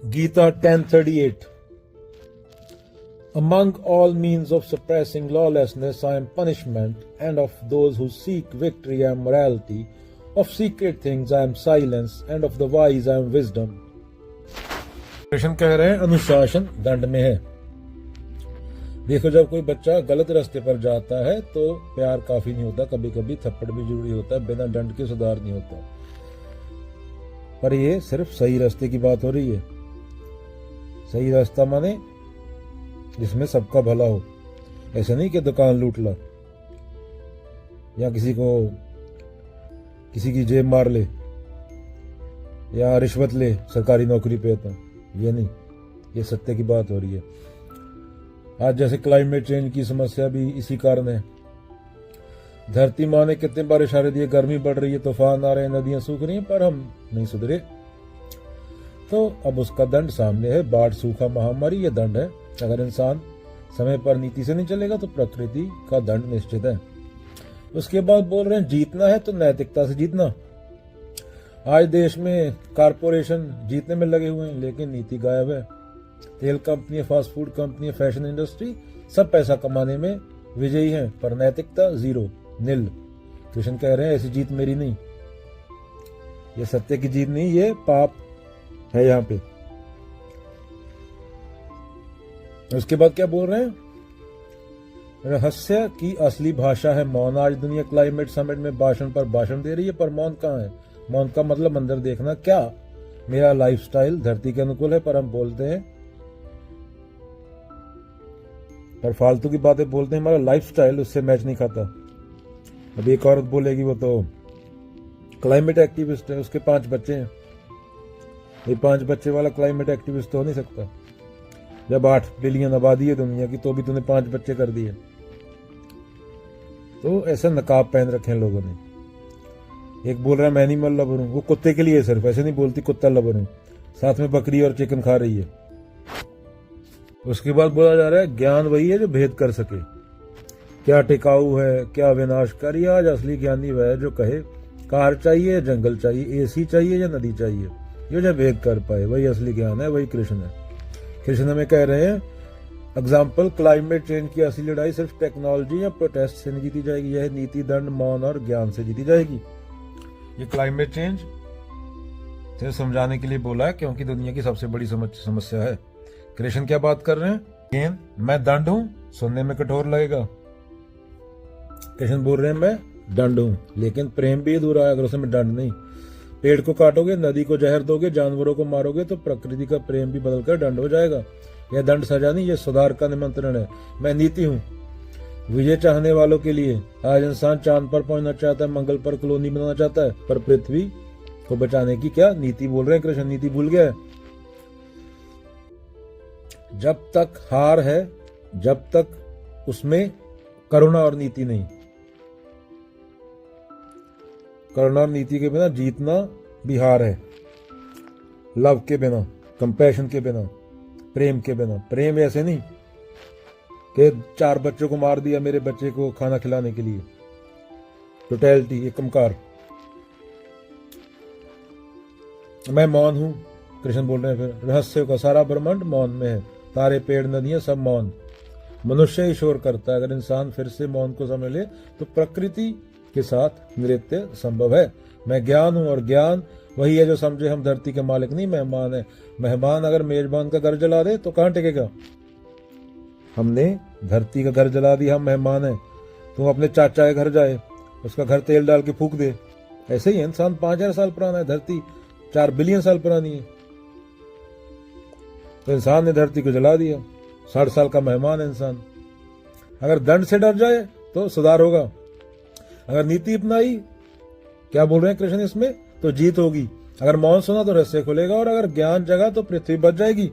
Gita 10:38. Among all means of suppressing lawlessness I am punishment, and of those who seek victory I am morality, of secret things I am silence, and of the wise I am wisdom. Krishna कह रहे हैं अनुशासन दंड में है। देखो, जब कोई बच्चा गलत रास्ते पर जाता है तो प्यार काफी नहीं होता, कभी कभी थप्पड़ भी जरूरी होता है, बिना दंड के सुधार नहीं होता। पर ये सिर्फ सही रास्ते की बात हो रही है। सही रास्ता माने जिसमें सबका भला हो। ऐसे नहीं कि दुकान लूट ला या किसी की जेब मार ले या रिश्वत ले सरकारी नौकरी पे, तो ये नहीं, ये सत्य की बात हो रही है। आज जैसे क्लाइमेट चेंज की समस्या भी इसी कारण है। धरती माँ ने कितने बार इशारे दिए, गर्मी बढ़ रही है, तूफान आ रहे हैं, नदियां सूख रही हैं, पर हम नहीं सुधरे। तो अब उसका दंड सामने है, बाढ़, सूखा, महामारी, ये दंड है। अगर इंसान समय पर नीति से नहीं चलेगा तो प्रकृति का दंड निश्चित है। उसके बाद बोल रहे हैं जीतना है तो नैतिकता से जीतना। आज देश में कारपोरेशन जीतने में लगे हुए हैं, लेकिन नीति गायब है। तेल company, fast food company, fashion industry, सब पैसा कमाने में विजयी हैं, पर नैतिकता जीरो, नील। कृष्ण कह रहे हैं ऐसी जीत मेरी नहीं, ये सत्य की जीत नहीं, ये पाप है यहां पे। उसके बाद क्या बोल रहे हैं, रहस्य की असली भाषा है मौन। आज दुनिया क्लाइमेट समिट में भाषण पर भाषण दे रही है, पर मौन कहाँ है? मौन का मतलब अंदर देखना। क्या मेरा लाइफस्टाइल धरती के अनुकूल है? पर हम बोलते हैं, पर फालतू की बातें बोलते हैं, हमारा लाइफस्टाइल उससे मैच नहीं खाता। अब एक औरत बोलेगी वो तो क्लाइमेट एक्टिविस्ट है, उसके 5 बच्चे हैं। ये 5 बच्चे वाला क्लाइमेट एक्टिविस्ट तो हो नहीं सकता। जब 8 बिलियन आबादी है दुनिया की, तो भी तूने 5 बच्चे कर दिए। तो ऐसे नकाब पहन रखे हैं लोगों ने। एक बोल रहा है मैं एनिमल लवर हूं, वो कुत्ते के लिए सिर्फ, ऐसे नहीं बोलती कुत्ता लवर हूं, साथ में बकरी और चिकन खा रही है। उसके बाद बोला जा रहा है ज्ञान वही है जो भेद कर सके, क्या टिकाऊ है, क्या विनाशकारी। आज असली ज्ञानी वह है जो कहे कार चाहिए, जंगल चाहिए, एसी चाहिए या नदी चाहिए, ये जो भेद कर पाए, वही असली ज्ञान है, वही कृष्ण है। कृष्ण हमें कह रहे हैं एग्जाम्पल, क्लाइमेट चेंज की असली लड़ाई सिर्फ टेक्नोलॉजी या प्रोटेस्ट से नहीं जीती जाएगी, यह नीति, दंड, मौन और ज्ञान से जीती जाएगी। ये क्लाइमेट चेंज सिर्फ समझाने के लिए बोला है, क्योंकि दुनिया की सबसे बड़ी समस्या है। कृष्ण क्या बात कर रहे हैं, मैं दंड हूं, सुनने में कठोर लगेगा। कृष्ण बोल रहे हैं मैं दंड हूं, लेकिन प्रेम भी अधूरा है अगर उसमें दंड नहीं। पेड़ को काटोगे, नदी को जहर दोगे, जानवरों को मारोगे, तो प्रकृति का प्रेम भी बदलकर दंड हो जाएगा। यह दंड सजा नहीं, यह सुधार का निमंत्रण है। मैं नीति हूं विजय चाहने वालों के लिए। आज इंसान चांद पर पहुंचना चाहता है, मंगल पर कॉलोनी बनाना चाहता है, पर पृथ्वी को बचाने की क्या नीति बोल रहे हैं कृष्ण? नीति भूल गया है। जब तक हार है, जब तक उसमें करुणा और नीति नहीं। करुणा और नीति के बिना जीतना भी हार है। लव के बिना, कंपैशन के बिना, प्रेम के बिना। प्रेम ऐसे नहीं कि 4 बच्चों को मार दिया मेरे बच्चे को खाना खिलाने के लिए, टोटैलिटी, एक कमकार। मैं मौन हूं, कृष्ण बोल रहे हैं फिर, रहस्य का सारा ब्रह्मांड मौन में है, तारे, पेड़, नदियां, सब मौन। मनुष्य ही शोर करता है। अगर इंसान फिर से मौन को समझ ले तो प्रकृति के साथ नृत्य संभव है। मैं ज्ञान हूं, और ज्ञान वही है जो समझे हम धरती के मालिक नहीं मेहमान है। मेहमान अगर मेजबान का घर जला दे तो कहां टिकेगा? हमने धरती का घर जला दिया, हम मेहमान है। तुम अपने चाचा के घर जाए, उसका घर तेल डाल के फूक दे। ऐसे ही इंसान 5000 साल पुराना है, धरती 4 बिलियन साल पुरानी है। तो इंसान ने धरती को जला दिया, 60 साल का मेहमान है इंसान। अगर दंड से डर जाए तो सुधार होगा। अगर नीति अपनाई, क्या बोल रहे हैं कृष्ण इसमें, तो जीत होगी। अगर मौन सुना तो रहस्य खुलेगा, और अगर ज्ञान जगा तो पृथ्वी बच जाएगी।